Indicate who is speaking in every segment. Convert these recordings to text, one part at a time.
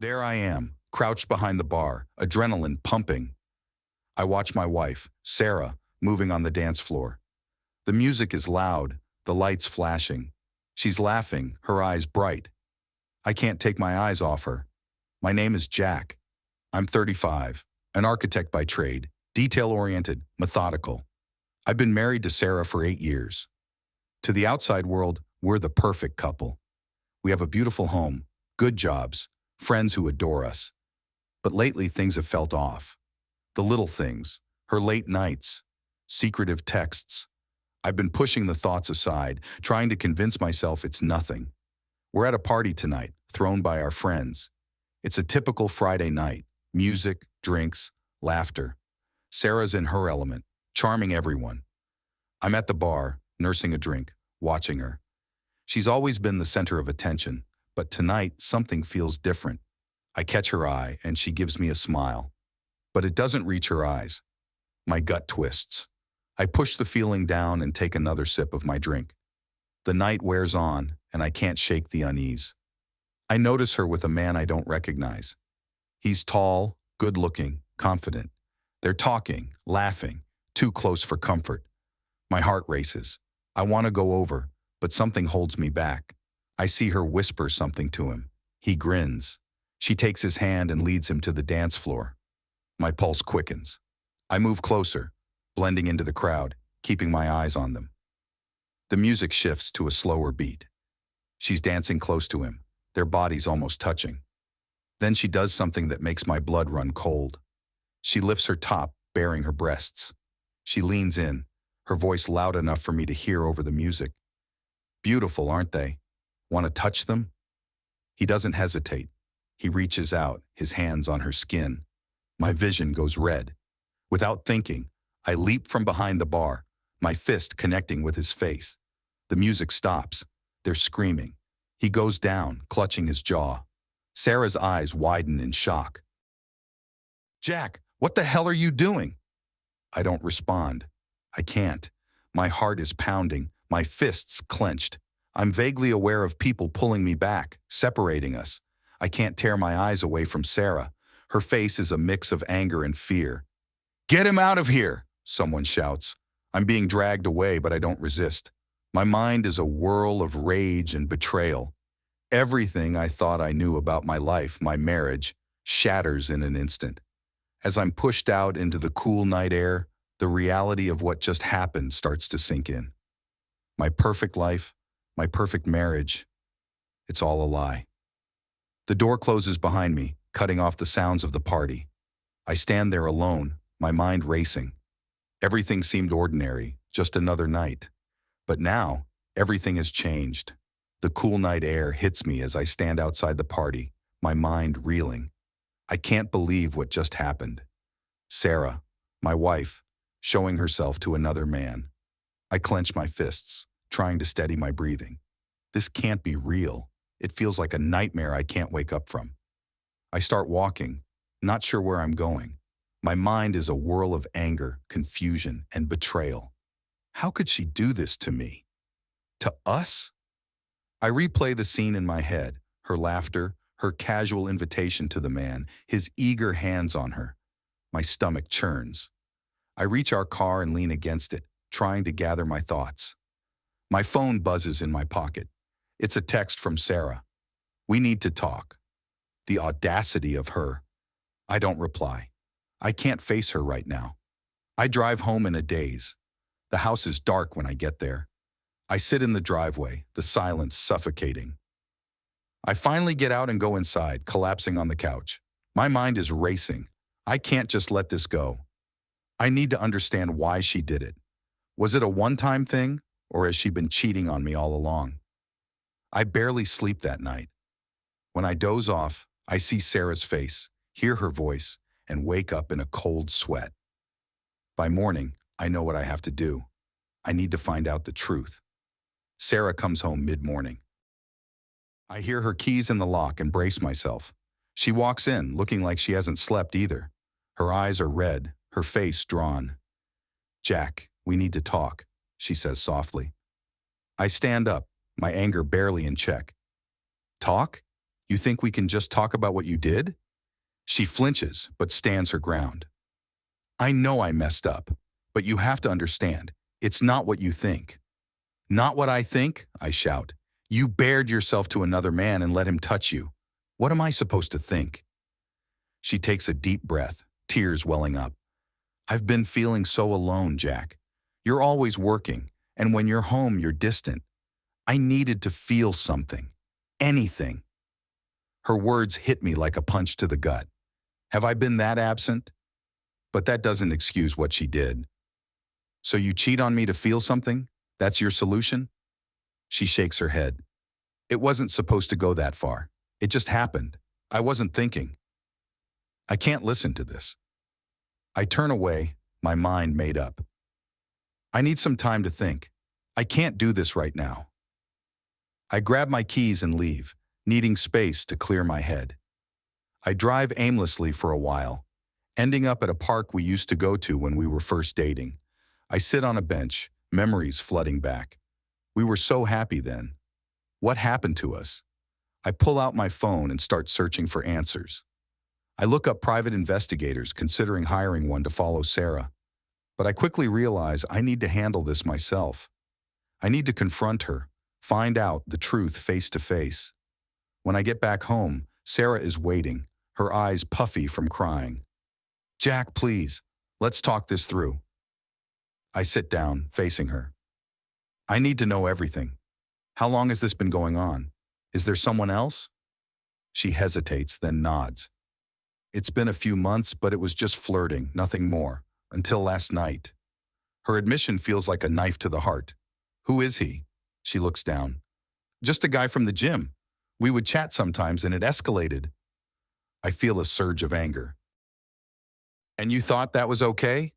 Speaker 1: There I am, crouched behind the bar, adrenaline pumping. I watch my wife, Sarah, moving on the dance floor. The music is loud, the lights flashing. She's laughing, her eyes bright. I can't take my eyes off her. My name is Jack. I'm 35, an architect by trade, detail-oriented, methodical. I've been married to Sarah for 8 years. To the outside world, we're the perfect couple. We have a beautiful home, good jobs, friends who adore us. But lately things have felt off. The little things, her late nights, secretive texts. I've been pushing the thoughts aside, trying to convince myself it's nothing. We're at a party tonight, thrown by our friends. It's a typical Friday night. Music, drinks, laughter. Sarah's in her element, charming everyone. I'm at the bar, nursing a drink, watching her. She's always been the center of attention, but tonight something feels different. I catch her eye and she gives me a smile. But it doesn't reach her eyes. My gut twists. I push the feeling down and take another sip of my drink. The night wears on and I can't shake the unease. I notice her with a man I don't recognize. He's tall, good-looking, confident. They're talking, laughing, too close for comfort. My heart races. I want to go over, but something holds me back. I see her whisper something to him. He grins. She takes his hand and leads him to the dance floor. My pulse quickens. I move closer, blending into the crowd, keeping my eyes on them. The music shifts to a slower beat. She's dancing close to him, their bodies almost touching. Then she does something that makes my blood run cold. She lifts her top, baring her breasts. She leans in, her voice loud enough for me to hear over the music. Beautiful, aren't they? Want to touch them? He doesn't hesitate. He reaches out, his hands on her skin. My vision goes red. Without thinking, I leap from behind the bar, my fist connecting with his face. The music stops. They're screaming. He goes down, clutching his jaw. Sarah's eyes widen in shock. Jack, what the hell are you doing? I don't respond. I can't. My heart is pounding, my fists clenched. I'm vaguely aware of people pulling me back, separating us. I can't tear my eyes away from Sarah. Her face is a mix of anger and fear. Get him out of here, someone shouts. I'm being dragged away, but I don't resist. My mind is a whirl of rage and betrayal. Everything I thought I knew about my life, my marriage, shatters in an instant. As I'm pushed out into the cool night air, the reality of what just happened starts to sink in. My perfect life, my perfect marriage, it's all a lie. The door closes behind me, cutting off the sounds of the party. I stand there alone, my mind racing. Everything seemed ordinary, just another night. But now, everything has changed. The cool night air hits me as I stand outside the party, my mind reeling. I can't believe what just happened. Sarah, my wife, showing herself to another man. I clench my fists, trying to steady my breathing. This can't be real. It feels like a nightmare I can't wake up from. I start walking, not sure where I'm going. My mind is a whirl of anger, confusion, and betrayal. How could she do this to me? To us? I replay the scene in my head, her laughter, her casual invitation to the man, his eager hands on her. My stomach churns. I reach our car and lean against it, trying to gather my thoughts. My phone buzzes in my pocket. It's a text from Sarah. We need to talk. The audacity of her. I don't reply. I can't face her right now. I drive home in a daze. The house is dark when I get there. I sit in the driveway, the silence suffocating. I finally get out and go inside, collapsing on the couch. My mind is racing. I can't just let this go. I need to understand why she did it. Was it a one-time thing, or has she been cheating on me all along? I barely sleep that night. When I doze off, I see Sarah's face, hear her voice, and wake up in a cold sweat. By morning, I know what I have to do. I need to find out the truth. Sarah comes home mid-morning. I hear her keys in the lock and brace myself. She walks in, looking like she hasn't slept either. Her eyes are red, her face drawn. Jack, we need to talk, she says softly. I stand up, my anger barely in check. Talk? You think we can just talk about what you did? She flinches, but stands her ground. I know I messed up, but you have to understand, it's not what you think. Not what I think, I shout. You bared yourself to another man and let him touch you. What am I supposed to think? She takes a deep breath, tears welling up. I've been feeling so alone, Jack. You're always working, and when you're home, you're distant. I needed to feel something. Anything. Her words hit me like a punch to the gut. Have I been that absent? But that doesn't excuse what she did. So you cheat on me to feel something? That's your solution? She shakes her head. It wasn't supposed to go that far. It just happened. I wasn't thinking. I can't listen to this. I turn away, my mind made up. I need some time to think. I can't do this right now. I grab my keys and leave, needing space to clear my head. I drive aimlessly for a while, ending up at a park we used to go to when we were first dating. I sit on a bench, memories flooding back. We were so happy then. What happened to us? I pull out my phone and start searching for answers. I look up private investigators considering hiring one to follow Sarah. But I quickly realize I need to handle this myself. I need to confront her, find out the truth face to face. When I get back home, Sarah is waiting, her eyes puffy from crying. Jack, please, let's talk this through. I sit down, facing her. I need to know everything. How long has this been going on? Is there someone else? She hesitates, then nods. It's been a few months, but it was just flirting, nothing more, until last night. Her admission feels like a knife to the heart. Who is he? She looks down. Just a guy from the gym. We would chat sometimes and it escalated. I feel a surge of anger. And you thought that was okay?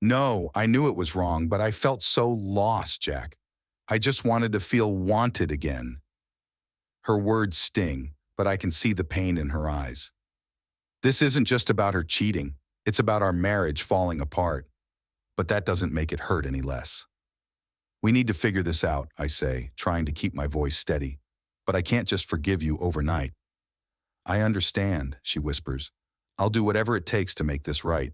Speaker 1: No, I knew it was wrong, but I felt so lost, Jack. I just wanted to feel wanted again. Her words sting, but I can see the pain in her eyes. This isn't just about her cheating. It's about our marriage falling apart. But that doesn't make it hurt any less. We need to figure this out, I say, trying to keep my voice steady. But I can't just forgive you overnight. I understand, she whispers. I'll do whatever it takes to make this right.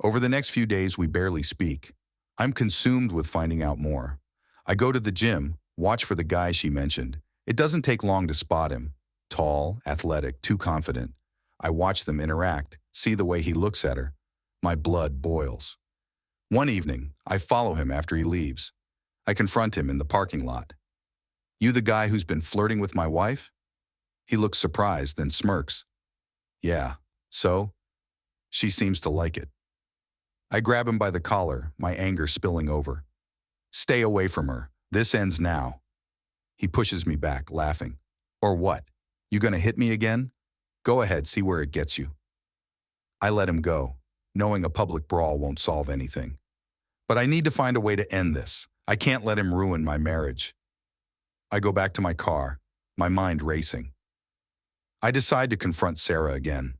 Speaker 1: Over the next few days, we barely speak. I'm consumed with finding out more. I go to the gym, watch for the guy she mentioned. It doesn't take long to spot him. Tall, athletic, too confident. I watch them interact, see the way he looks at her. My blood boils. One evening, I follow him after he leaves. I confront him in the parking lot. You the guy who's been flirting with my wife? He looks surprised, then smirks. Yeah, so? She seems to like it. I grab him by the collar, my anger spilling over. Stay away from her. This ends now. He pushes me back, laughing. Or what? You gonna hit me again? Go ahead, see where it gets you. I let him go, knowing a public brawl won't solve anything. But I need to find a way to end this. I can't let him ruin my marriage. I go back to my car, my mind racing. I decide to confront Sarah again.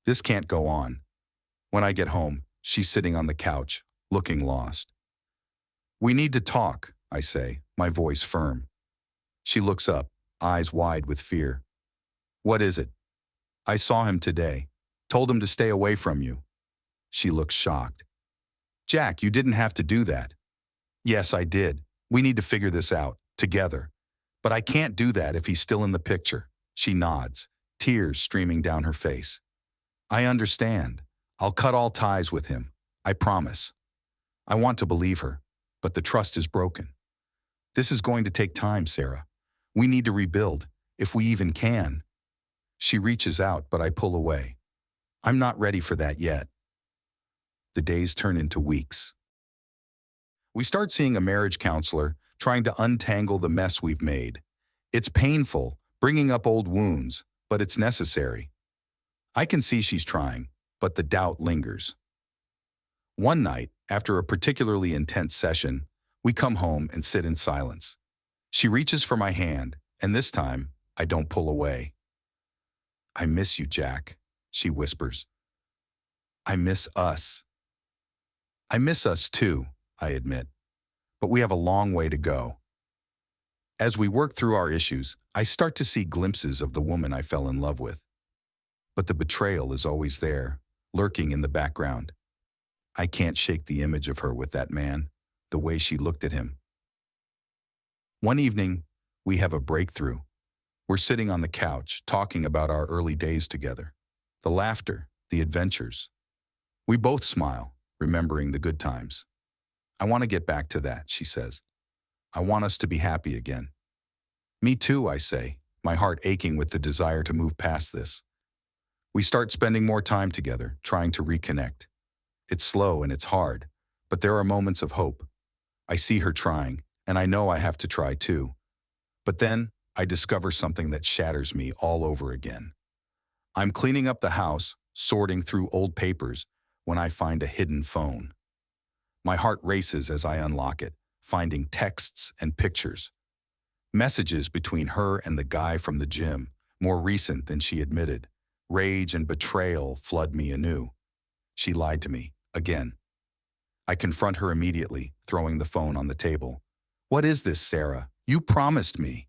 Speaker 1: This can't go on. When I get home, she's sitting on the couch, looking lost. We need to talk, I say, my voice firm. She looks up, eyes wide with fear. What is it? I saw him today. Told him to stay away from you. She looks shocked. Jack, you didn't have to do that. Yes, I did. We need to figure this out, together. But I can't do that if he's still in the picture. She nods, tears streaming down her face. I understand. I'll cut all ties with him. I promise. I want to believe her, but the trust is broken. This is going to take time, Sarah. We need to rebuild, if we even can. She reaches out, but I pull away. I'm not ready for that yet. The days turn into weeks. We start seeing a marriage counselor, trying to untangle the mess we've made. It's painful, bringing up old wounds, but it's necessary. I can see she's trying, but the doubt lingers. One night, after a particularly intense session, we come home and sit in silence. She reaches for my hand, and this time, I don't pull away. I miss you, Jack, she whispers. I miss us. I miss us too, I admit, but we have a long way to go. As we work through our issues, I start to see glimpses of the woman I fell in love with. But the betrayal is always there, lurking in the background. I can't shake the image of her with that man, the way she looked at him. One evening, we have a breakthrough. We're sitting on the couch, talking about our early days together. The laughter, the adventures. We both smile, remembering the good times. I want to get back to that, she says. I want us to be happy again. Me too, I say, my heart aching with the desire to move past this. We start spending more time together, trying to reconnect. It's slow and it's hard, but there are moments of hope. I see her trying, and I know I have to try too. But then, I discover something that shatters me all over again. I'm cleaning up the house, sorting through old papers, when I find a hidden phone. My heart races as I unlock it, finding texts and pictures. Messages between her and the guy from the gym, more recent than she admitted. Rage and betrayal flood me anew. She lied to me, again. I confront her immediately, throwing the phone on the table. What is this, Sarah? You promised me.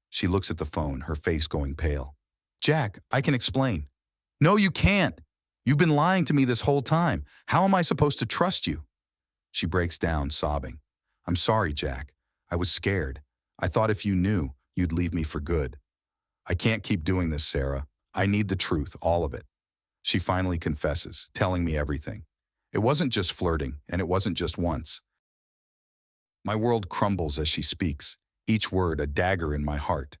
Speaker 1: She looks at the phone, her face going pale. Jack, I can explain. No, you can't. You've been lying to me this whole time. How am I supposed to trust you? She breaks down, sobbing. I'm sorry, Jack. I was scared. I thought if you knew, you'd leave me for good. I can't keep doing this, Sarah. I need the truth, all of it. She finally confesses, telling me everything. It wasn't just flirting, and it wasn't just once. My world crumbles as she speaks, each word a dagger in my heart.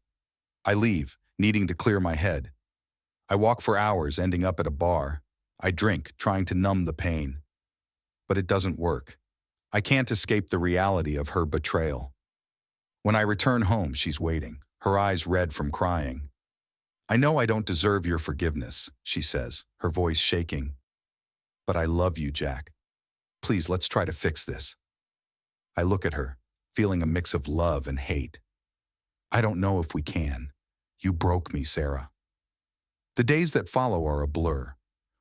Speaker 1: I leave, needing to clear my head. I walk for hours, ending up at a bar. I drink, trying to numb the pain. But it doesn't work. I can't escape the reality of her betrayal. When I return home, she's waiting, her eyes red from crying. I know I don't deserve your forgiveness, she says, her voice shaking. But I love you, Jack. Please, let's try to fix this. I look at her, feeling a mix of love and hate. I don't know if we can. You broke me, Sarah. The days that follow are a blur.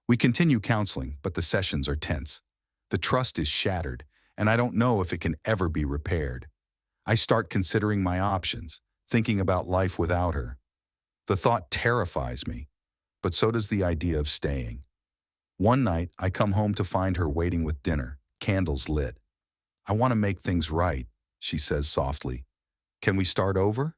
Speaker 1: We continue counseling, but the sessions are tense. The trust is shattered, and I don't know if it can ever be repaired. I start considering my options, thinking about life without her. The thought terrifies me, but so does the idea of staying. One night, I come home to find her waiting with dinner, candles lit. I want to make things right, she says softly. Can we start over?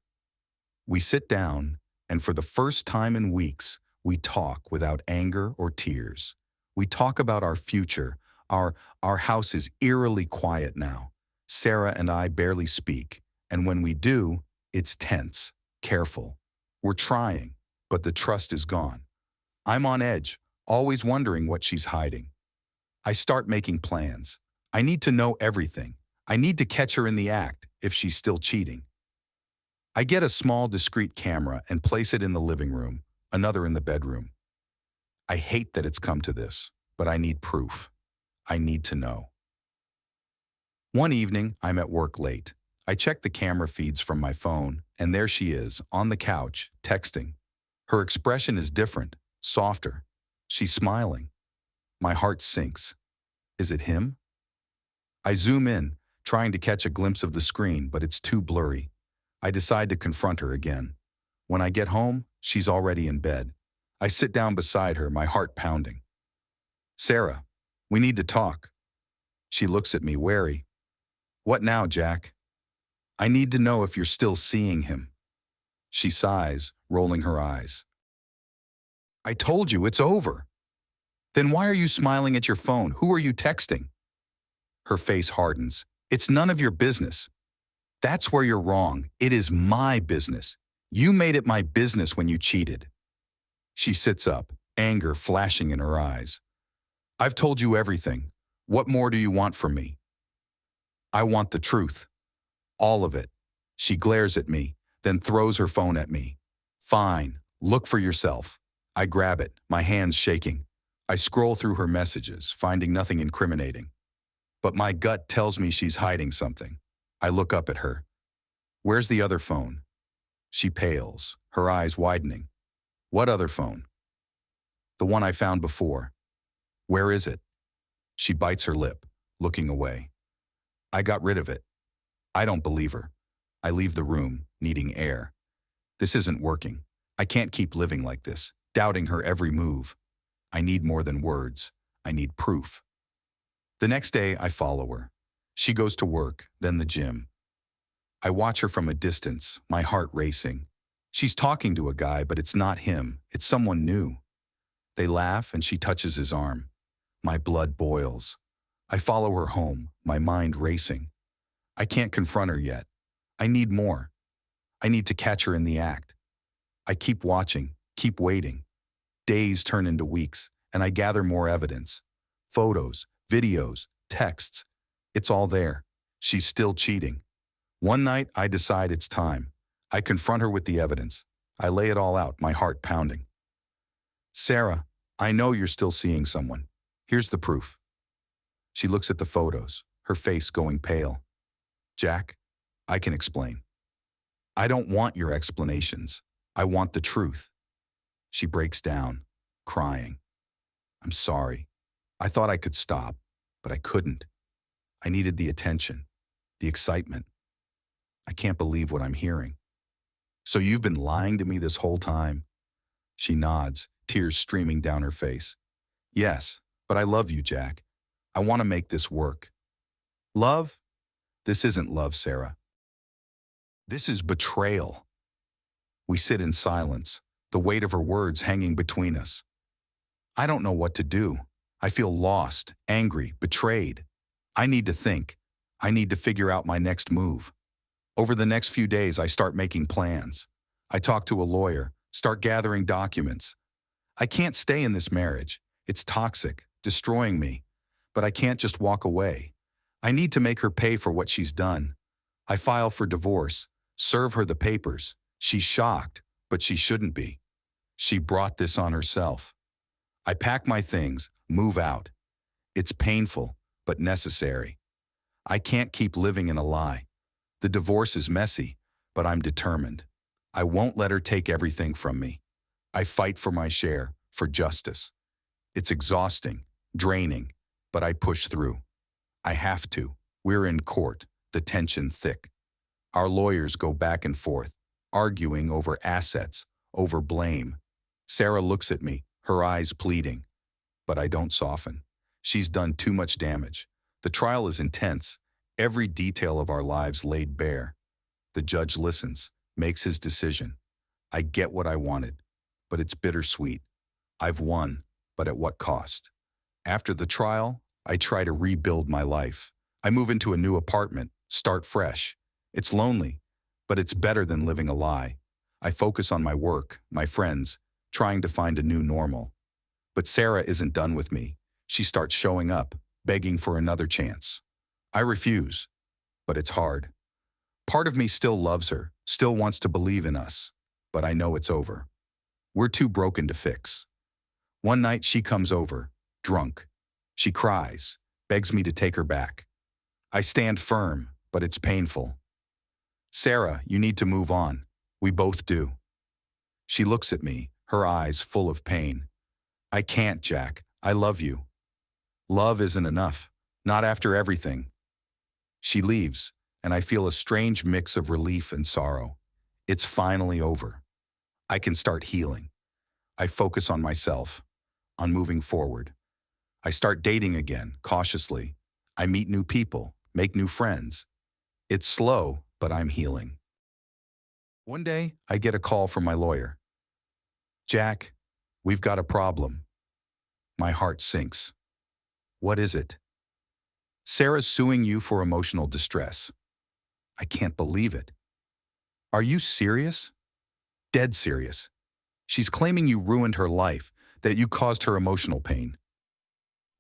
Speaker 1: We sit down, and for the first time in weeks, we talk without anger or tears. We talk about our future. Our house is eerily quiet now. Sarah and I barely speak, and when we do, it's tense, careful. We're trying, but the trust is gone. I'm on edge, always wondering what she's hiding. I start making plans. I need to know everything. I need to catch her in the act, if she's still cheating. I get a small, discreet camera and place it in the living room, another in the bedroom. I hate that it's come to this, but I need proof. I need to know. One evening, I'm at work late. I check the camera feeds from my phone, and there she is, on the couch, texting. Her expression is different, softer. She's smiling. My heart sinks. Is it him? I zoom in, trying to catch a glimpse of the screen, but it's too blurry. I decide to confront her again. When I get home, she's already in bed. I sit down beside her, my heart pounding. Sarah, we need to talk. She looks at me, wary. What now, Jack? I need to know if you're still seeing him. She sighs, rolling her eyes. I told you, it's over. Then why are you smiling at your phone? Who are you texting? Her face hardens. It's none of your business. That's where you're wrong. It is my business. You made it my business when you cheated. She sits up, anger flashing in her eyes. I've told you everything. What more do you want from me? I want the truth. All of it. She glares at me, then throws her phone at me. Fine, look for yourself. I grab it, my hands shaking. I scroll through her messages, finding nothing incriminating. But my gut tells me she's hiding something. I look up at her. Where's the other phone? She pales, her eyes widening. What other phone? The one I found before. Where is it? She bites her lip, looking away. I got rid of it. I don't believe her. I leave the room, needing air. This isn't working. I can't keep living like this, doubting her every move. I need more than words. I need proof. The next day, I follow her. She goes to work, then the gym. I watch her from a distance, my heart racing. She's talking to a guy, but it's not him. It's someone new. They laugh, and she touches his arm. My blood boils. I follow her home, my mind racing. I can't confront her yet. I need more. I need to catch her in the act. I keep watching, keep waiting. Days turn into weeks, and I gather more evidence. Photos, videos, texts. It's all there. She's still cheating. One night, I decide it's time. I confront her with the evidence. I lay it all out, my heart pounding. Sarah, I know you're still seeing someone. Here's the proof. She looks at the photos, her face going pale. Jack, I can explain. I don't want your explanations. I want the truth. She breaks down, crying. I'm sorry. I thought I could stop, but I couldn't. I needed the attention, the excitement. I can't believe what I'm hearing. So you've been lying to me this whole time? She nods, tears streaming down her face. Yes, but I love you, Jack. I want to make this work. Love? This isn't love, Sarah. This is betrayal. We sit in silence, the weight of her words hanging between us. I don't know what to do. I feel lost, angry, betrayed. I need to think. I need to figure out my next move. Over the next few days, I start making plans. I talk to a lawyer, start gathering documents. I can't stay in this marriage. It's toxic, destroying me. But I can't just walk away. I need to make her pay for what she's done. I file for divorce, serve her the papers. She's shocked, but she shouldn't be. She brought this on herself. I pack my things, move out. It's painful, but necessary. I can't keep living in a lie. The divorce is messy, but I'm determined. I won't let her take everything from me. I fight for my share, for justice. It's exhausting, draining, but I push through. I have to. We're in court, the tension thick. Our lawyers go back and forth, arguing over assets, over blame. Sarah looks at me, her eyes pleading. But I don't soften. She's done too much damage. The trial is intense, every detail of our lives laid bare. The judge listens, makes his decision. I get what I wanted, but it's bittersweet. I've won, but at what cost? After the trial, I try to rebuild my life. I move into a new apartment, start fresh. It's lonely, but it's better than living a lie. I focus on my work, my friends, trying to find a new normal. But Sarah isn't done with me. She starts showing up, begging for another chance. I refuse, but it's hard. Part of me still loves her, still wants to believe in us, but I know it's over. We're too broken to fix. One night she comes over, drunk. She cries, begs me to take her back. I stand firm, but it's painful. Sarah, you need to move on. We both do. She looks at me, her eyes full of pain. I can't, Jack. I love you. Love isn't enough, not after everything. She leaves, and I feel a strange mix of relief and sorrow. It's finally over. I can start healing. I focus on myself, on moving forward. I start dating again, cautiously. I meet new people, make new friends. It's slow, but I'm healing. One day, I get a call from my lawyer. Jack, we've got a problem. My heart sinks. What is it? Sarah's suing you for emotional distress. I can't believe it. Are you serious? Dead serious. She's claiming you ruined her life, that you caused her emotional pain.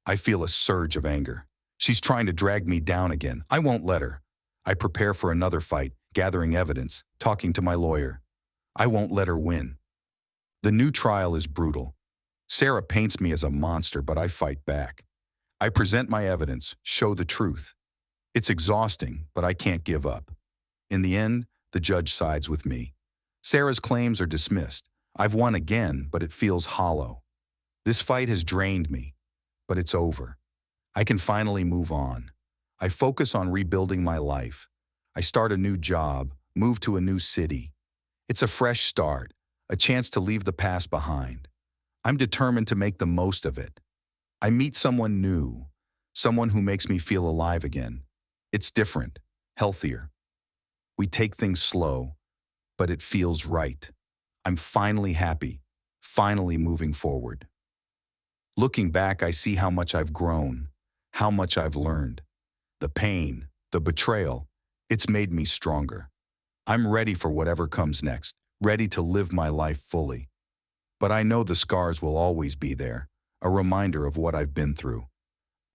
Speaker 1: I feel a surge of anger. She's trying to drag me down again. I won't let her. I prepare for another fight, gathering evidence, talking to my lawyer. I won't let her win. The new trial is brutal. Sarah paints me as a monster, but I fight back. I present my evidence, show the truth. It's exhausting, but I can't give up. In the end, the judge sides with me. Sarah's claims are dismissed. I've won again, but it feels hollow. This fight has drained me, but it's over. I can finally move on. I focus on rebuilding my life. I start a new job, move to a new city. It's a fresh start, a chance to leave the past behind. I'm determined to make the most of it. I meet someone new, someone who makes me feel alive again. It's different, healthier. We take things slow, but it feels right. I'm finally happy, finally moving forward. Looking back, I see how much I've grown, how much I've learned. The pain, the betrayal, it's made me stronger. I'm ready for whatever comes next, ready to live my life fully. But I know the scars will always be there, a reminder of what I've been through.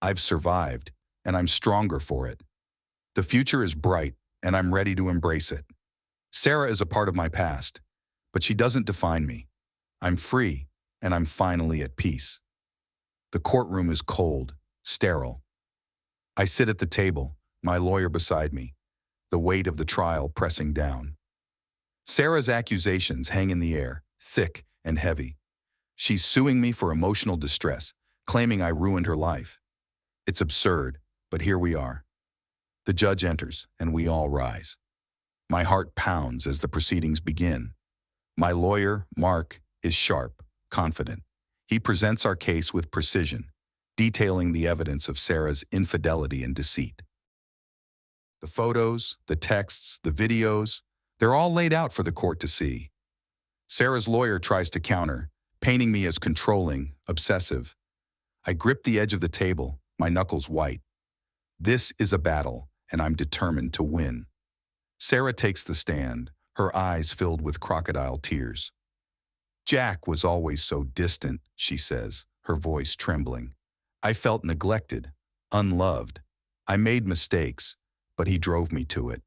Speaker 1: I've survived, and I'm stronger for it. The future is bright, and I'm ready to embrace it. Sarah is a part of my past, but she doesn't define me. I'm free, and I'm finally at peace. The courtroom is cold, sterile. I sit at the table, my lawyer beside me, the weight of the trial pressing down. Sarah's accusations hang in the air, thick and heavy. She's suing me for emotional distress, claiming I ruined her life. It's absurd, but here we are. The judge enters, and we all rise. My heart pounds as the proceedings begin. My lawyer, Mark, is sharp, confident. He presents our case with precision, detailing the evidence of Sarah's infidelity and deceit. The photos, the texts, the videos, they're all laid out for the court to see. Sarah's lawyer tries to counter, painting me as controlling, obsessive. I grip the edge of the table, my knuckles white. This is a battle, and I'm determined to win. Sarah takes the stand, her eyes filled with crocodile tears. Jack was always so distant, she says, her voice trembling. I felt neglected, unloved. I made mistakes, but he drove me to it.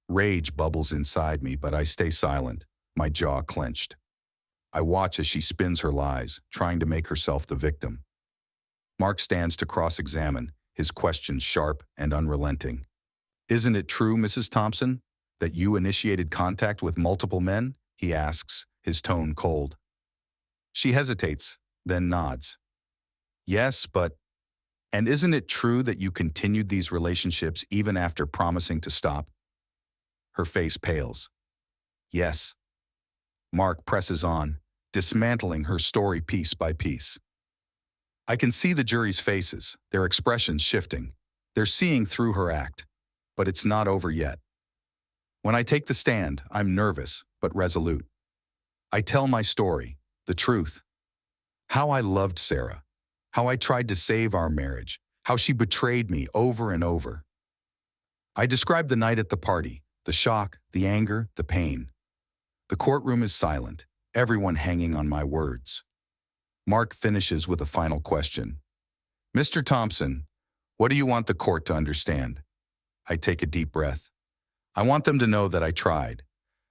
Speaker 1: Rage bubbles inside me, but I stay silent, my jaw clenched. I watch as she spins her lies, trying to make herself the victim. Mark stands to cross-examine, his questions sharp and unrelenting. Isn't it true, Mrs. Thompson, that you initiated contact with multiple men? He asks, his tone cold. She hesitates, then nods. Yes, but... And isn't it true that you continued these relationships even after promising to stop? Her face pales. Yes. Mark presses on, dismantling her story piece by piece. I can see the jury's faces, their expressions shifting. They're seeing through her act. But it's not over yet. When I take the stand, I'm nervous, but resolute. I tell my story, the truth. How I loved Sarah, how I tried to save our marriage, how she betrayed me over and over. I describe the night at the party, the shock, the anger, the pain. The courtroom is silent, everyone hanging on my words. Mark finishes with a final question. Mr. Thompson, what do you want the court to understand? I take a deep breath. I want them to know that I tried.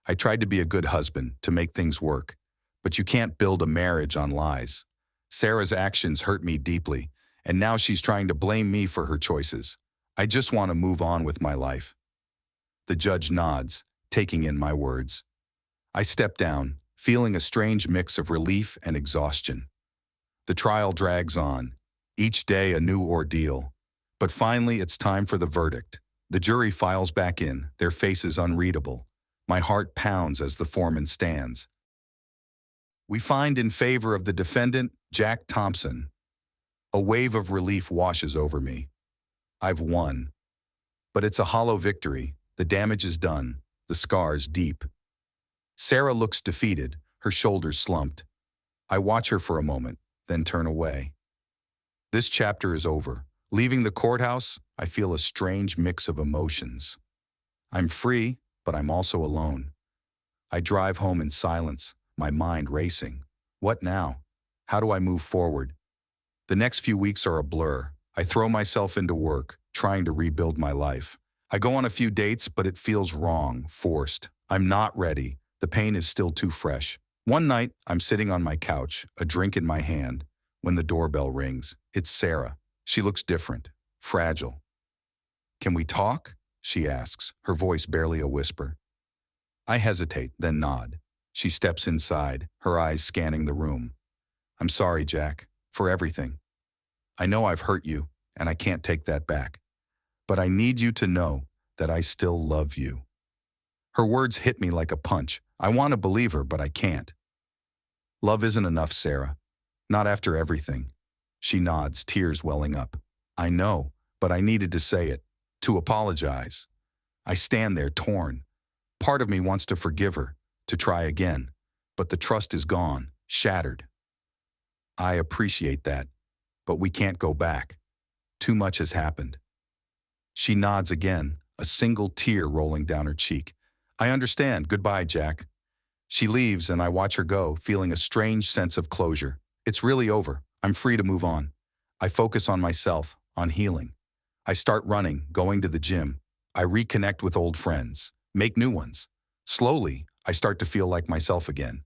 Speaker 1: I tried to be a good husband, to make things work. But you can't build a marriage on lies. Sarah's actions hurt me deeply, and now she's trying to blame me for her choices. I just want to move on with my life. The judge nods, taking in my words. I step down, feeling a strange mix of relief and exhaustion. The trial drags on, each day a new ordeal. But finally, it's time for the verdict. The jury files back in, their faces unreadable. My heart pounds as the foreman stands. We find in favor of the defendant, Jack Thompson. A wave of relief washes over me. I've won. But it's a hollow victory. The damage is done, the scars deep. Sarah looks defeated, her shoulders slumped. I watch her for a moment, then turn away. This chapter is over. Leaving the courthouse, I feel a strange mix of emotions. I'm free, but I'm also alone. I drive home in silence, my mind racing. What now? How do I move forward? The next few weeks are a blur. I throw myself into work, trying to rebuild my life. I go on a few dates, but it feels wrong, forced. I'm not ready. The pain is still too fresh. One night, I'm sitting on my couch, a drink in my hand, when the doorbell rings. It's Sarah. She looks different, fragile. Can we talk? She asks, her voice barely a whisper. I hesitate, then nod. She steps inside, her eyes scanning the room. I'm sorry, Jack, for everything. I know I've hurt you, and I can't take that back. But I need you to know that I still love you. Her words hit me like a punch. I want to believe her, but I can't. Love isn't enough, Sarah. Not after everything. She nods, tears welling up. I know, but I needed to say it. To apologize. I stand there torn. Part of me wants to forgive her, to try again. But the trust is gone, shattered. I appreciate that, but we can't go back. Too much has happened. She nods again, a single tear rolling down her cheek. I understand. Goodbye, Jack. She leaves and I watch her go, feeling a strange sense of closure. It's really over. I'm free to move on. I focus on myself, on healing. I start running, going to the gym. I reconnect with old friends, make new ones. Slowly, I start to feel like myself again.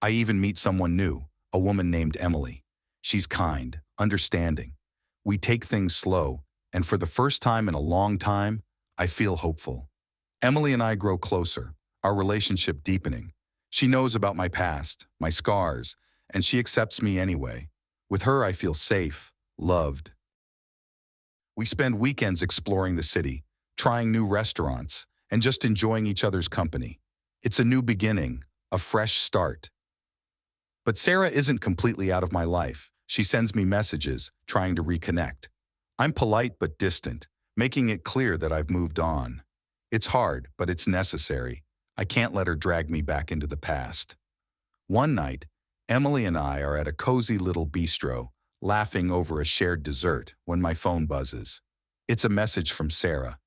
Speaker 1: I even meet someone new, a woman named Emily. She's kind, understanding. We take things slow, and for the first time in a long time, I feel hopeful. Emily and I grow closer, our relationship deepening. She knows about my past, my scars, and she accepts me anyway. With her, I feel safe, loved. We spend weekends exploring the city, trying new restaurants, and just enjoying each other's company. It's a new beginning, a fresh start. But Sarah isn't completely out of my life. She sends me messages, trying to reconnect. I'm polite but distant, making it clear that I've moved on. It's hard, but it's necessary. I can't let her drag me back into the past. One night, Emily and I are at a cozy little bistro, laughing over a shared dessert when my phone buzzes. It's a message from Sarah.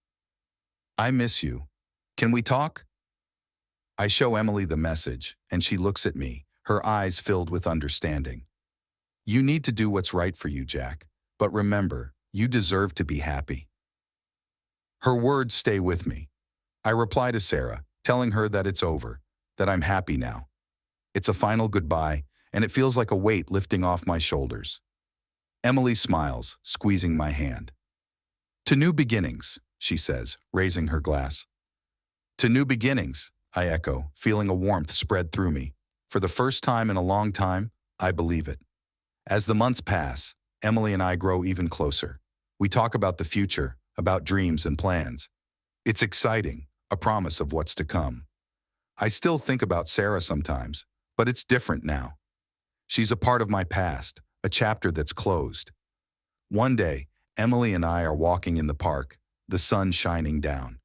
Speaker 1: I miss you. Can we talk? I show Emily the message, and she looks at me, her eyes filled with understanding. You need to do what's right for you, Jack. But remember, you deserve to be happy. Her words stay with me. I reply to Sarah, telling her that it's over, that I'm happy now. It's a final goodbye, and it feels like a weight lifting off my shoulders. Emily smiles, squeezing my hand. To new beginnings, she says, raising her glass. To new beginnings, I echo, feeling a warmth spread through me. For the first time in a long time, I believe it. As the months pass, Emily and I grow even closer. We talk about the future, about dreams and plans. It's exciting, a promise of what's to come. I still think about Sarah sometimes, but it's different now. She's a part of my past, a chapter that's closed. One day, Emily and I are walking in the park, the sun shining down.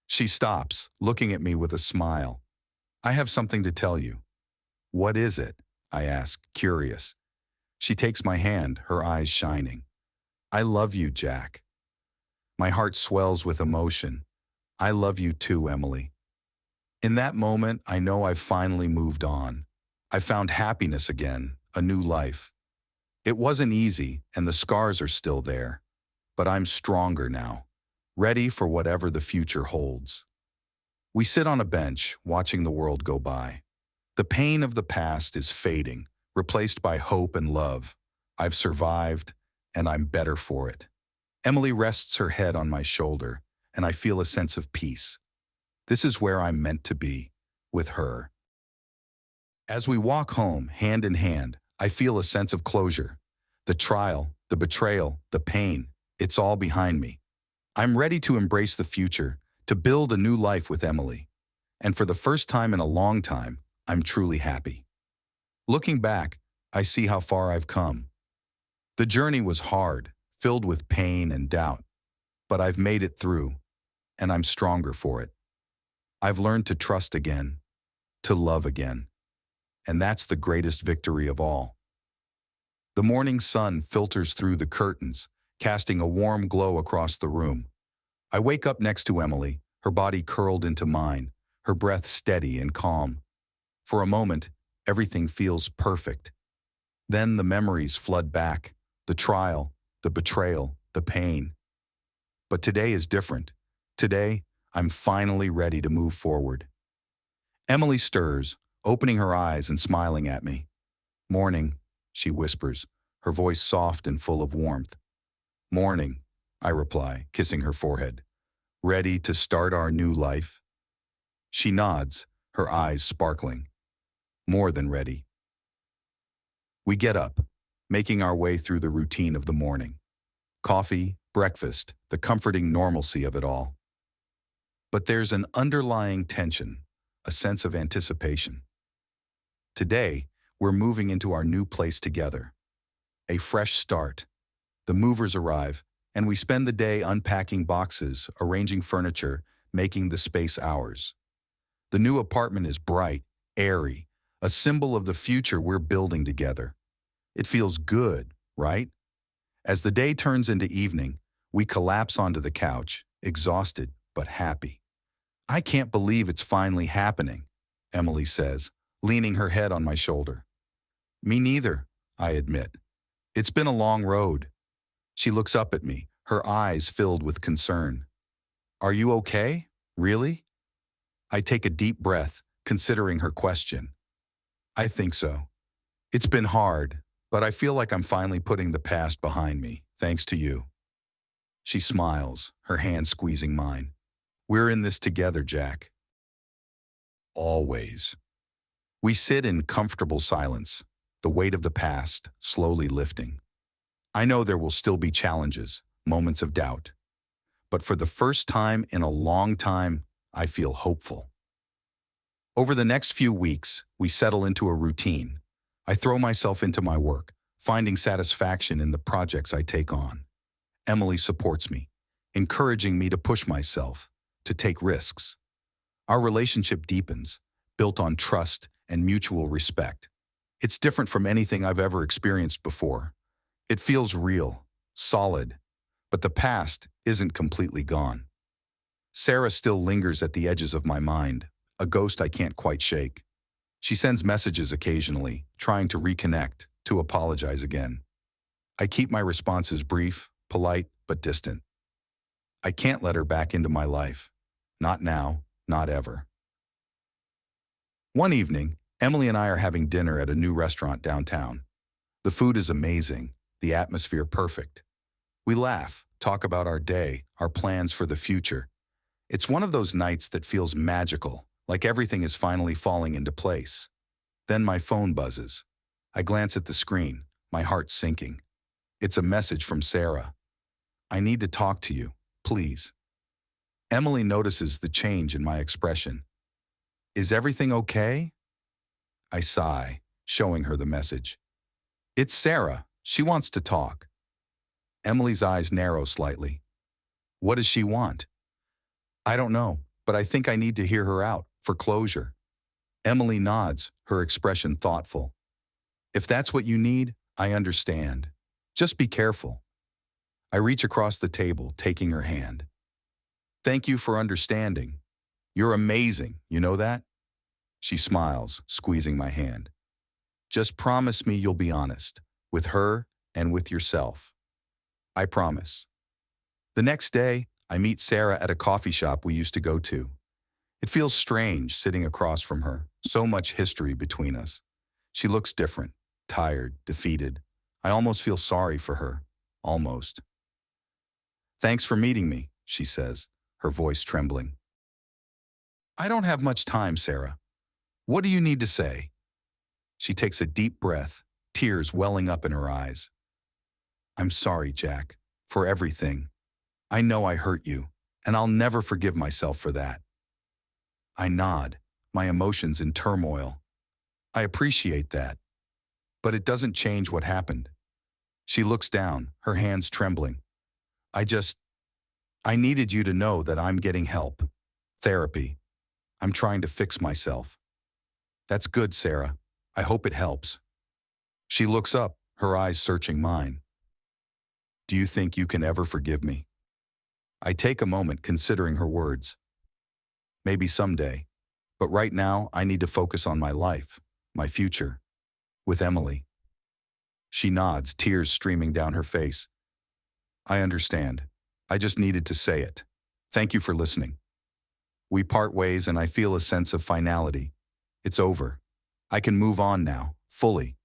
Speaker 1: She stops, looking at me with a smile. I have something to tell you. What is it? I ask, curious. She takes my hand, her eyes shining. I love you, Jack. My heart swells with emotion. I love you too, Emily. In that moment, I know I've finally moved on. I found happiness again, a new life. It wasn't easy, and the scars are still there. But I'm stronger now, ready for whatever the future holds. We sit on a bench, watching the world go by. The pain of the past is fading, replaced by hope and love. I've survived, and I'm better for it. Emily rests her head on my shoulder, and I feel a sense of peace. This is where I'm meant to be, with her. As we walk home, hand in hand, I feel a sense of closure. The trial, the betrayal, the pain, it's all behind me. I'm ready to embrace the future, to build a new life with Emily. And for the first time in a long time, I'm truly happy. Looking back, I see how far I've come. The journey was hard, filled with pain and doubt, but I've made it through, and I'm stronger for it. I've learned to trust again, to love again, and that's the greatest victory of all. The morning sun filters through the curtains, casting a warm glow across the room. I wake up next to Emily, her body curled into mine, her breath steady and calm. For a moment, everything feels perfect. Then the memories flood back, the trial, the betrayal, the pain. But today is different. Today, I'm finally ready to move forward. Emily stirs, opening her eyes and smiling at me. Morning, she whispers, her voice soft and full of warmth. Morning, I reply, kissing her forehead. Ready to start our new life? She nods, her eyes sparkling. More than ready. We get up, making our way through the routine of the morning. Coffee, breakfast, the comforting normalcy of it all. But there's an underlying tension, a sense of anticipation. Today, we're moving into our new place together. A fresh start. The movers arrive, and we spend the day unpacking boxes, arranging furniture, making the space ours. The new apartment is bright, airy, a symbol of the future we're building together. It feels good, right? As the day turns into evening, we collapse onto the couch, exhausted but happy. I can't believe it's finally happening, Emily says, leaning her head on my shoulder. Me neither, I admit. It's been a long road. She looks up at me, her eyes filled with concern. Are you okay? Really? I take a deep breath, considering her question. I think so. It's been hard, but I feel like I'm finally putting the past behind me, thanks to you. She smiles, her hand squeezing mine. We're in this together, Jack. Always. We sit in comfortable silence, the weight of the past slowly lifting. I know there will still be challenges, moments of doubt. But for the first time in a long time, I feel hopeful. Over the next few weeks, we settle into a routine. I throw myself into my work, finding satisfaction in the projects I take on. Emily supports me, encouraging me to push myself, to take risks. Our relationship deepens, built on trust and mutual respect. It's different from anything I've ever experienced before. It feels real, solid, but the past isn't completely gone. Sarah still lingers at the edges of my mind, a ghost I can't quite shake. She sends messages occasionally, trying to reconnect, to apologize again. I keep my responses brief, polite, but distant. I can't let her back into my life. Not now, not ever. One evening, Emily and I are having dinner at a new restaurant downtown. The food is amazing, the atmosphere perfect. We laugh, talk about our day, our plans for the future. It's one of those nights that feels magical, like everything is finally falling into place. Then my phone buzzes. I glance at the screen, my heart sinking. It's a message from Sarah. I need to talk to you, please. Emily notices the change in my expression. Is everything okay? I sigh, showing her the message. It's Sarah. She wants to talk. Emily's eyes narrow slightly. What does she want? I don't know, but I think I need to hear her out, for closure. Emily nods, her expression thoughtful. If that's what you need, I understand. Just be careful. I reach across the table, taking her hand. Thank you for understanding. You're amazing, you know that? She smiles, squeezing my hand. Just promise me you'll be honest, with her and with yourself. I promise. The next day, I meet Sarah at a coffee shop we used to go to. It feels strange sitting across from her, so much history between us. She looks different, tired, defeated. I almost feel sorry for her. Almost. Thanks for meeting me, she says, her voice trembling. I don't have much time, Sarah. What do you need to say? She takes a deep breath, tears welling up in her eyes. I'm sorry, Jack, for everything. I know I hurt you, and I'll never forgive myself for that. I nod, my emotions in turmoil. I appreciate that. But it doesn't change what happened. She looks down, her hands trembling. I needed you to know that I'm getting help. Therapy. I'm trying to fix myself. That's good, Sarah. I hope it helps. She looks up, her eyes searching mine. Do you think you can ever forgive me? I take a moment considering her words. Maybe someday. But right now, I need to focus on my life, my future, with Emily. She nods, tears streaming down her face. I understand. I just needed to say it. Thank you for listening. We part ways and I feel a sense of finality. It's over. I can move on now, fully.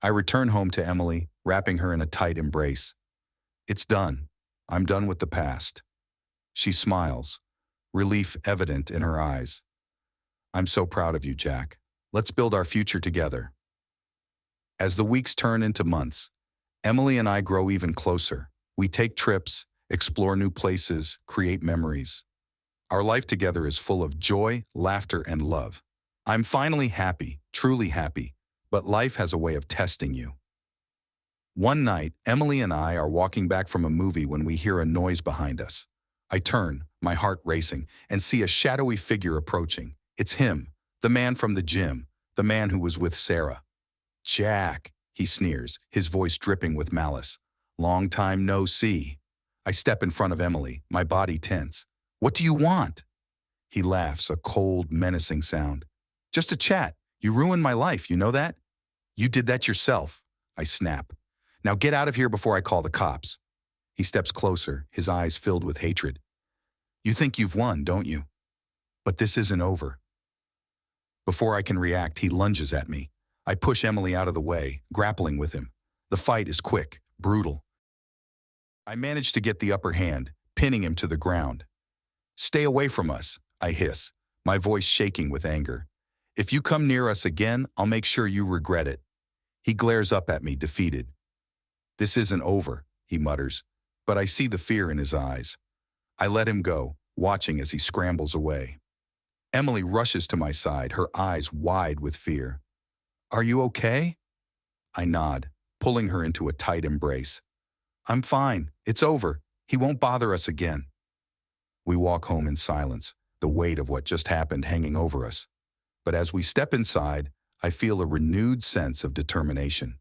Speaker 1: I return home to Emily, wrapping her in a tight embrace. It's done. I'm done with the past. She smiles, relief evident in her eyes. I'm so proud of you, Jack. Let's build our future together. As the weeks turn into months, Emily and I grow even closer. We take trips, explore new places, create memories. Our life together is full of joy, laughter, and love. I'm finally happy, truly happy, but life has a way of testing you. One night, Emily and I are walking back from a movie when we hear a noise behind us. I turn, my heart racing, and see a shadowy figure approaching. It's him, the man from the gym, the man who was with Sarah. Jack, he sneers, his voice dripping with malice. Long time no see. I step in front of Emily, my body tense. What do you want? He laughs, a cold, menacing sound. Just a chat. You ruined my life, you know that? You did that yourself. I snap. Now get out of here before I call the cops. He steps closer, his eyes filled with hatred. You think you've won, don't you? But this isn't over. Before I can react, he lunges at me. I push Emily out of the way, grappling with him. The fight is quick, brutal. I manage to get the upper hand, pinning him to the ground. Stay away from us, I hiss, my voice shaking with anger. If you come near us again, I'll make sure you regret it. He glares up at me, defeated. This isn't over, he mutters, but I see the fear in his eyes. I let him go, watching as he scrambles away. Emily rushes to my side, her eyes wide with fear. Are you okay? I nod, pulling her into a tight embrace. I'm fine. It's over. He won't bother us again. We walk home in silence, the weight of what just happened hanging over us. But as we step inside, I feel a renewed sense of determination.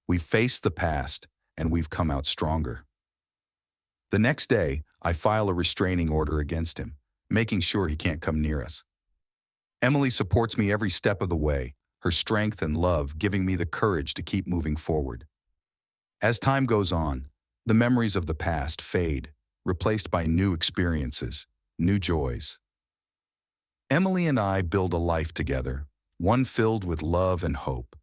Speaker 1: We've faced the past, and we've come out stronger. The next day, I file a restraining order against him, making sure he can't come near us. Emily supports me every step of the way, her strength and love giving me the courage to keep moving forward. As time goes on, the memories of the past fade, replaced by new experiences, new joys. Emily and I build a life together, one filled with love and hope.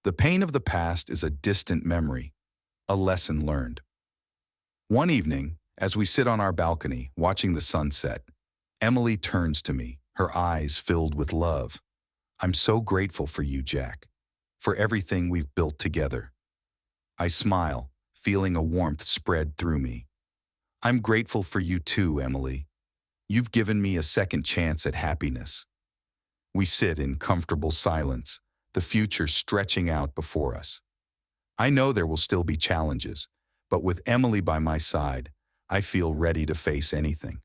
Speaker 1: The pain of the past is a distant memory, a lesson learned. One evening, as we sit on our balcony watching the sunset, Emily turns to me, her eyes filled with love. I'm so grateful for you, Jack, for everything we've built together. I smile, feeling a warmth spread through me. I'm grateful for you too, Emily. You've given me a second chance at happiness. We sit in comfortable silence, the future stretching out before us. I know there will still be challenges, but with Emily by my side, I feel ready to face anything.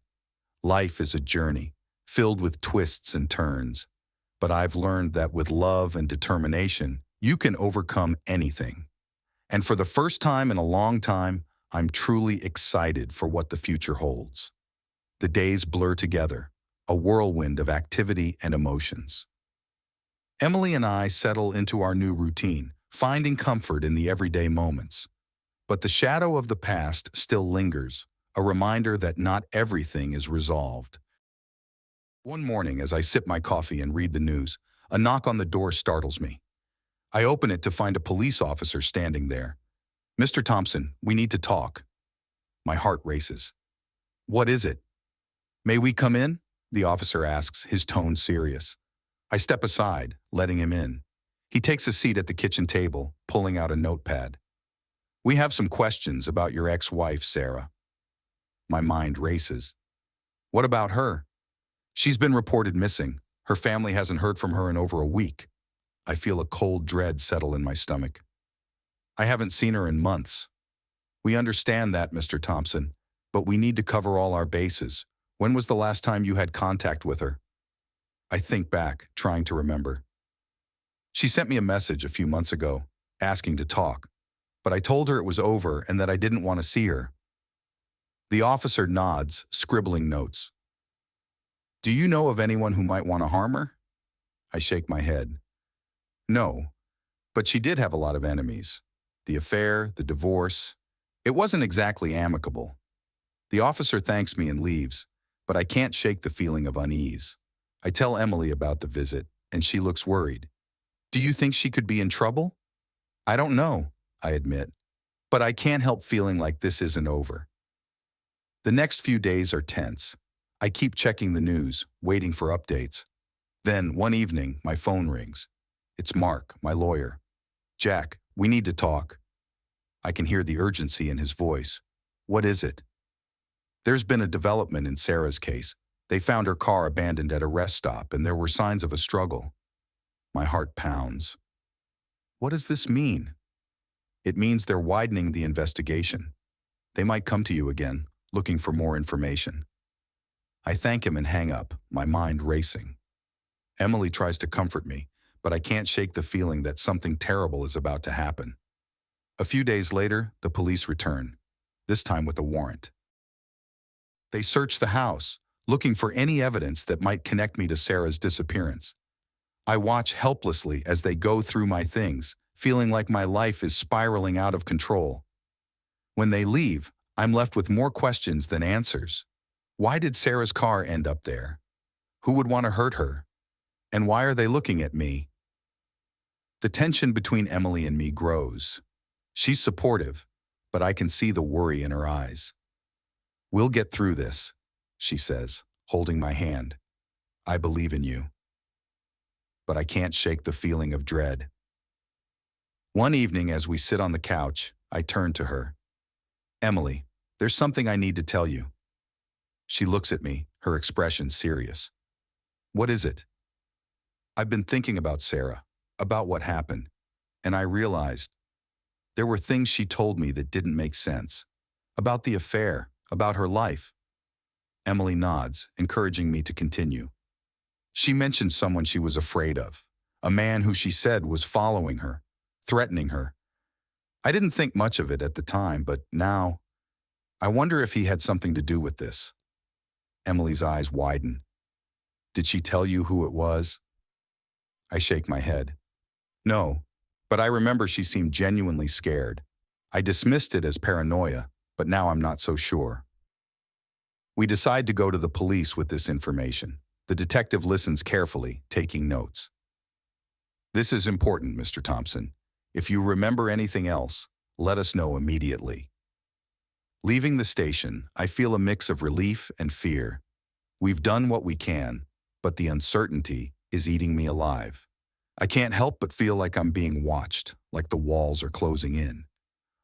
Speaker 1: Life is a journey, filled with twists and turns, but I've learned that with love and determination, you can overcome anything. And for the first time in a long time, I'm truly excited for what the future holds. The days blur together, a whirlwind of activity and emotions. Emily and I settle into our new routine, finding comfort in the everyday moments. But the shadow of the past still lingers, a reminder that not everything is resolved. One morning, as I sip my coffee and read the news, a knock on the door startles me. I open it to find a police officer standing there. Mr. Thompson, we need to talk. My heart races. What is it? May we come in? The officer asks, his tone serious. I step aside, letting him in. He takes a seat at the kitchen table, pulling out a notepad. We have some questions about your ex-wife, Sarah. My mind races. What about her? She's been reported missing. Her family hasn't heard from her in over a week. I feel a cold dread settle in my stomach. I haven't seen her in months. We understand that, Mr. Thompson, but we need to cover all our bases. When was the last time you had contact with her? I think back, trying to remember. She sent me a message a few months ago, asking to talk, but I told her it was over and that I didn't want to see her. The officer nods, scribbling notes. Do you know of anyone who might want to harm her? I shake my head. No, but she did have a lot of enemies. The affair, the divorce. It wasn't exactly amicable. The officer thanks me and leaves, but I can't shake the feeling of unease. I tell Emily about the visit, and she looks worried. Do you think she could be in trouble? I don't know, I admit, but I can't help feeling like this isn't over. The next few days are tense. I keep checking the news, waiting for updates. Then, one evening, my phone rings. It's Mark, my lawyer. Jack, we need to talk. I can hear the urgency in his voice. What is it? There's been a development in Sarah's case. They found her car abandoned at a rest stop, and there were signs of a struggle. My heart pounds. What does this mean? It means they're widening the investigation. They might come to you again, looking for more information. I thank him and hang up, my mind racing. Emily tries to comfort me, but I can't shake the feeling that something terrible is about to happen. A few days later, the police return, this time with a warrant. They search the house, looking for any evidence that might connect me to Sarah's disappearance. I watch helplessly as they go through my things, feeling like my life is spiraling out of control. When they leave, I'm left with more questions than answers. Why did Sarah's car end up there? Who would want to hurt her? And why are they looking at me? The tension between Emily and me grows. She's supportive, but I can see the worry in her eyes. "We'll get through this," she says, holding my hand. "I believe in you." But I can't shake the feeling of dread. One evening, as we sit on the couch, I turn to her. "Emily, there's something I need to tell you." She looks at me, her expression serious. "What is it?" "I've been thinking about Sarah, about what happened, and I realized there were things she told me that didn't make sense. About the affair, about her life." Emily nods, encouraging me to continue. "She mentioned someone she was afraid of, a man who she said was following her, threatening her. I didn't think much of it at the time, but now, I wonder if he had something to do with this." Emily's eyes widen. "Did she tell you who it was?" I shake my head. "No, but I remember she seemed genuinely scared. I dismissed it as paranoia, but now I'm not so sure." We decide to go to the police with this information. The detective listens carefully, taking notes. "This is important, Mr. Thompson. If you remember anything else, let us know immediately." Leaving the station, I feel a mix of relief and fear. We've done what we can, but the uncertainty is eating me alive. I can't help but feel like I'm being watched, like the walls are closing in.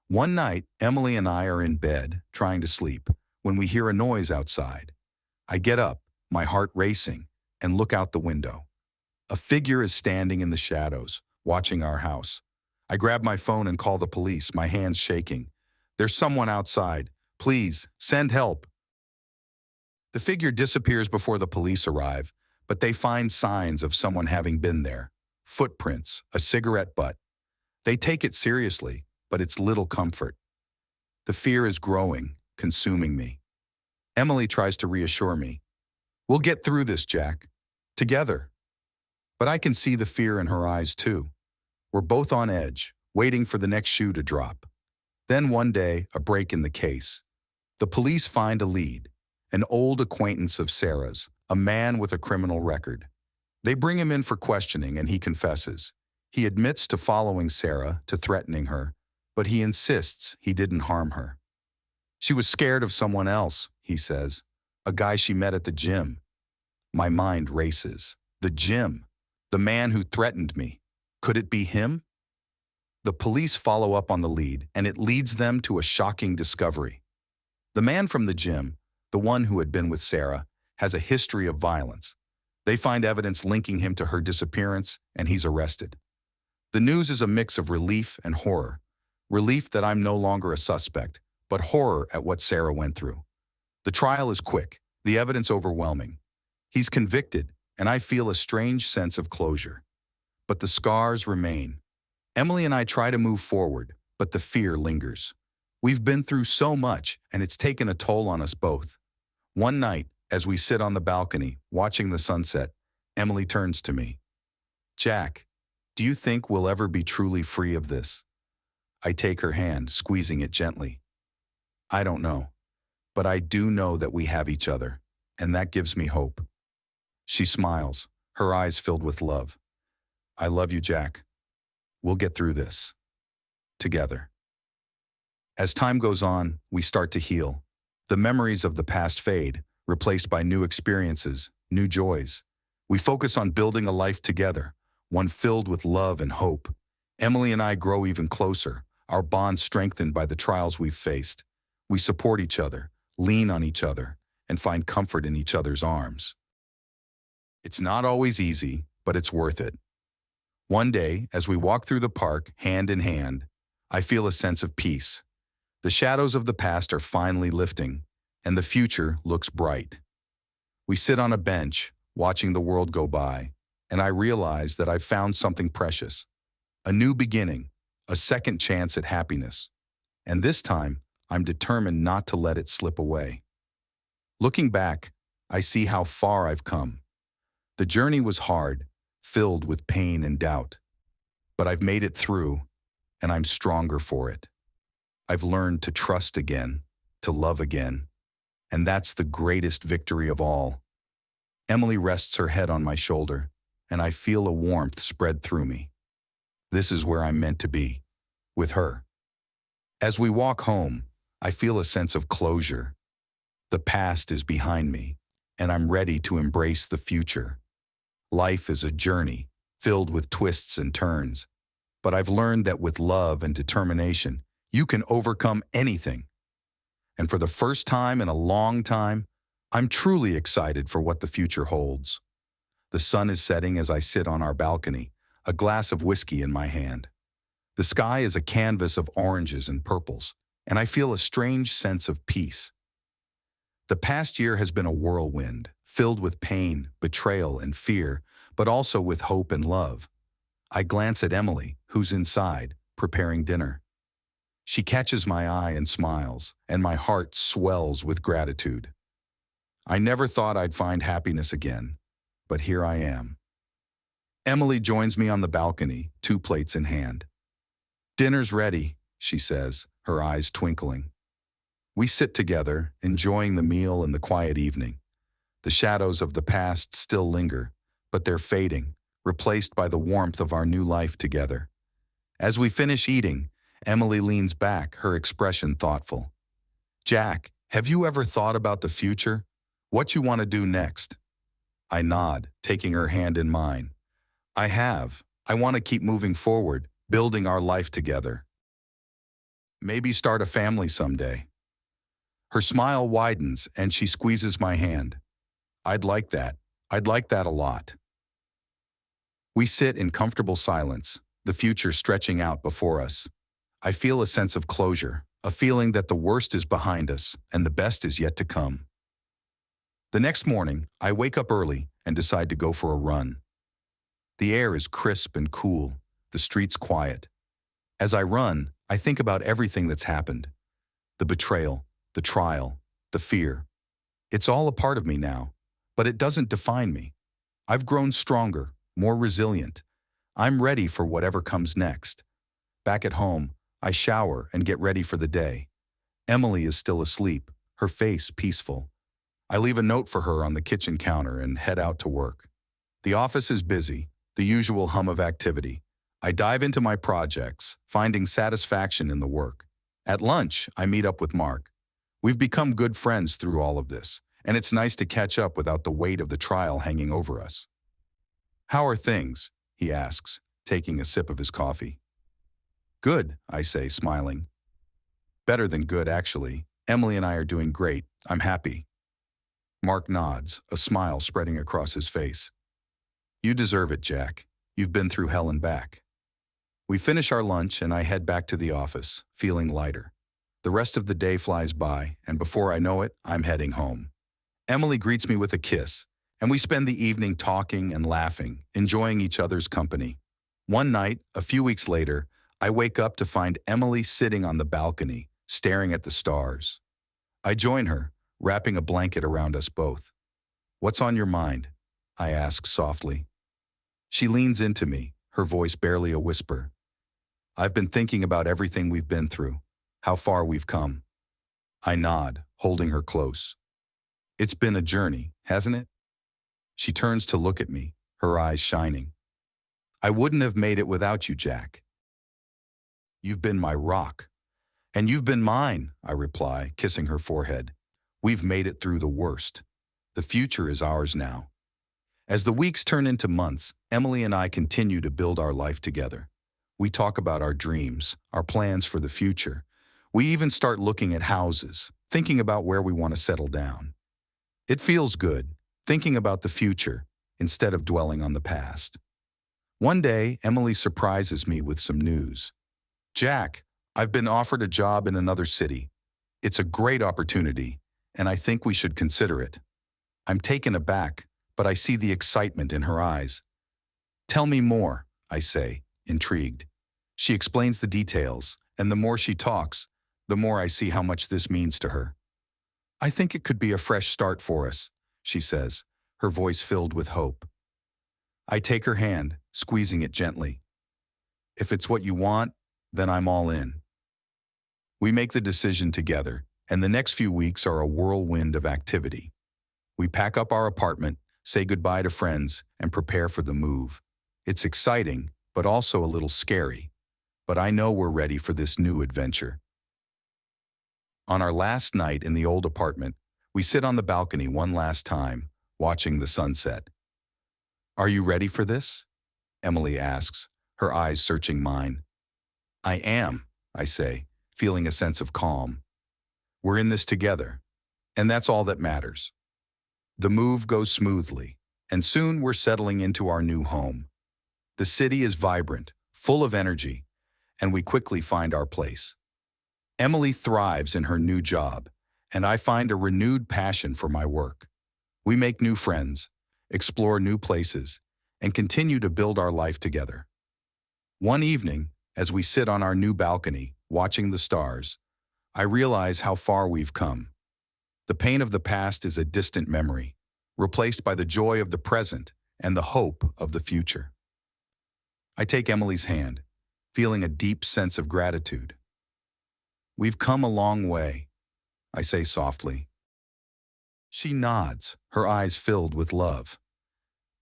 Speaker 1: One night, Emily and I are in bed, trying to sleep, when we hear a noise outside. I get up, my heart racing, and look out the window. A figure is standing in the shadows, watching our house. I grab my phone and call the police, my hands shaking. "There's someone outside. Please, send help." The figure disappears before the police arrive, but they find signs of someone having been there. Footprints, a cigarette butt. They take it seriously, but it's little comfort. The fear is growing, consuming me. Emily tries to reassure me. "We'll get through this, Jack. Together." But I can see the fear in her eyes too. We're both on edge, waiting for the next shoe to drop. Then one day, a break in the case. The police find a lead, an old acquaintance of Sarah's, a man with a criminal record. They bring him in for questioning and he confesses. He admits to following Sarah, to threatening her, but he insists he didn't harm her. "She was scared of someone else," he says, "a guy she met at the gym." My mind races. The gym. The man who threatened me. Could it be him? The police follow up on the lead, and it leads them to a shocking discovery. The man from the gym, the one who had been with Sarah, has a history of violence. They find evidence linking him to her disappearance, and he's arrested. The news is a mix of relief and horror. Relief that I'm no longer a suspect, but horror at what Sarah went through. The trial is quick, the evidence overwhelming. He's convicted, and I feel a strange sense of closure. But the scars remain. Emily and I try to move forward, but the fear lingers. We've been through so much, and it's taken a toll on us both. One night, as we sit on the balcony, watching the sunset, Emily turns to me. "Jack, do you think we'll ever be truly free of this?" I take her hand, squeezing it gently. "I don't know, but I do know that we have each other, and that gives me hope." She smiles, her eyes filled with love. "I love you, Jack. We'll get through this. Together." As time goes on, we start to heal. The memories of the past fade, replaced by new experiences, new joys. We focus on building a life together, one filled with love and hope. Emily and I grow even closer, our bond strengthened by the trials we've faced. We support each other, lean on each other, and find comfort in each other's arms. It's not always easy, but it's worth it. One day, as we walk through the park, hand in hand, I feel a sense of peace. The shadows of the past are finally lifting, and the future looks bright. We sit on a bench, watching the world go by, and I realize that I've found something precious. A new beginning, a second chance at happiness. And this time, I'm determined not to let it slip away. Looking back, I see how far I've come. The journey was hard, filled with pain and doubt. But I've made it through, and I'm stronger for it. I've learned to trust again, to love again, and that's the greatest victory of all. Emily rests her head on my shoulder, and I feel a warmth spread through me. This is where I'm meant to be, with her. As we walk home, I feel a sense of closure. The past is behind me, and I'm ready to embrace the future. Life is a journey, filled with twists and turns. But I've learned that with love and determination, you can overcome anything. And for the first time in a long time, I'm truly excited for what the future holds. The sun is setting as I sit on our balcony, a glass of whiskey in my hand. The sky is a canvas of oranges and purples, and I feel a strange sense of peace. The past year has been a whirlwind, filled with pain, betrayal, and fear, but also with hope and love. I glance at Emily, who's inside, preparing dinner. She catches my eye and smiles, and my heart swells with gratitude. I never thought I'd find happiness again, but here I am. Emily joins me on the balcony, 2 plates in hand. "Dinner's ready," she says, her eyes twinkling. We sit together, enjoying the meal and the quiet evening. The shadows of the past still linger, but they're fading, replaced by the warmth of our new life together. As we finish eating, Emily leans back, her expression thoughtful. "Jack, have you ever thought about the future? What you want to do next?" I nod, taking her hand in mine. "I have. I want to keep moving forward, building our life together. Maybe start a family someday." Her smile widens and she squeezes my hand. "I'd like that. I'd like that a lot." We sit in comfortable silence, the future stretching out before us. I feel a sense of closure, a feeling that the worst is behind us and the best is yet to come. The next morning, I wake up early and decide to go for a run. The air is crisp and cool, the streets quiet. As I run, I think about everything that's happened. The betrayal, the trial, the fear. It's all a part of me now, but it doesn't define me. I've grown stronger, more resilient. I'm ready for whatever comes next. Back at home, I shower and get ready for the day. Emily is still asleep, her face peaceful. I leave a note for her on the kitchen counter and head out to work. The office is busy, the usual hum of activity. I dive into my projects, finding satisfaction in the work. At lunch, I meet up with Mark. We've become good friends through all of this, and it's nice to catch up without the weight of the trial hanging over us. "How are things?" he asks, taking a sip of his coffee. "Good," I say, smiling. "Better than good, actually. Emily and I are doing great. I'm happy." Mark nods, a smile spreading across his face. "You deserve it, Jack. You've been through hell and back." We finish our lunch and I head back to the office, feeling lighter. The rest of the day flies by, and before I know it, I'm heading home. Emily greets me with a kiss, and we spend the evening talking and laughing, enjoying each other's company. One night, a few weeks later, I wake up to find Emily sitting on the balcony, staring at the stars. I join her, wrapping a blanket around us both. "What's on your mind?" I ask softly. She leans into me, her voice barely a whisper. "I've been thinking about everything we've been through, how far we've come." I nod, holding her close. "It's been a journey, hasn't it?" She turns to look at me, her eyes shining. "I wouldn't have made it without you, Jack. You've been my rock." "And you've been mine," I reply, kissing her forehead. "We've made it through the worst. The future is ours now." As the weeks turn into months, Emily and I continue to build our life together. We talk about our dreams, our plans for the future. We even start looking at houses, thinking about where we want to settle down. It feels good, thinking about the future instead of dwelling on the past. One day, Emily surprises me with some news. Jack, I've been offered a job in another city. It's a great opportunity, and I think we should consider it. I'm taken aback, but I see the excitement in her eyes. Tell me more, I say, intrigued. She explains the details, and the more she talks, the more I see how much this means to her. I think it could be a fresh start for us, she says, her voice filled with hope. I take her hand, squeezing it gently. If it's what you want, then I'm all in. We make the decision together, and the next few weeks are a whirlwind of activity. We pack up our apartment, say goodbye to friends, and prepare for the move. It's exciting, but also a little scary. But I know we're ready for this new adventure. On our last night in the old apartment, we sit on the balcony one last time, watching the sunset. Are you ready for this? Emily asks, her eyes searching mine. I am, I say, feeling a sense of calm. We're in this together, and that's all that matters. The move goes smoothly, and soon we're settling into our new home. The city is vibrant, full of energy, and we quickly find our place. Emily thrives in her new job, and I find a renewed passion for my work. We make new friends, explore new places, and continue to build our life together. One evening, as we sit on our new balcony, watching the stars, I realize how far we've come. The pain of the past is a distant memory, replaced by the joy of the present and the hope of the future. I take Emily's hand, feeling a deep sense of gratitude. We've come a long way, I say softly. She nods, her eyes filled with love.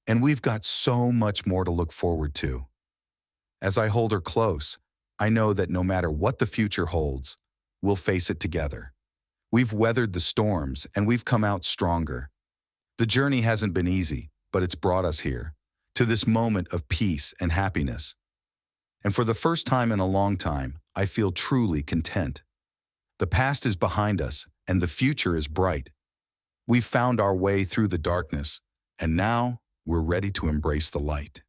Speaker 1: And we've got so much more to look forward to. As I hold her close, I know that no matter what the future holds, we'll face it together. We've weathered the storms, and we've come out stronger. The journey hasn't been easy, but it's brought us here, to this moment of peace and happiness. And for the first time in a long time, I feel truly content. The past is behind us, and the future is bright. We've found our way through the darkness, and now we're ready to embrace the light.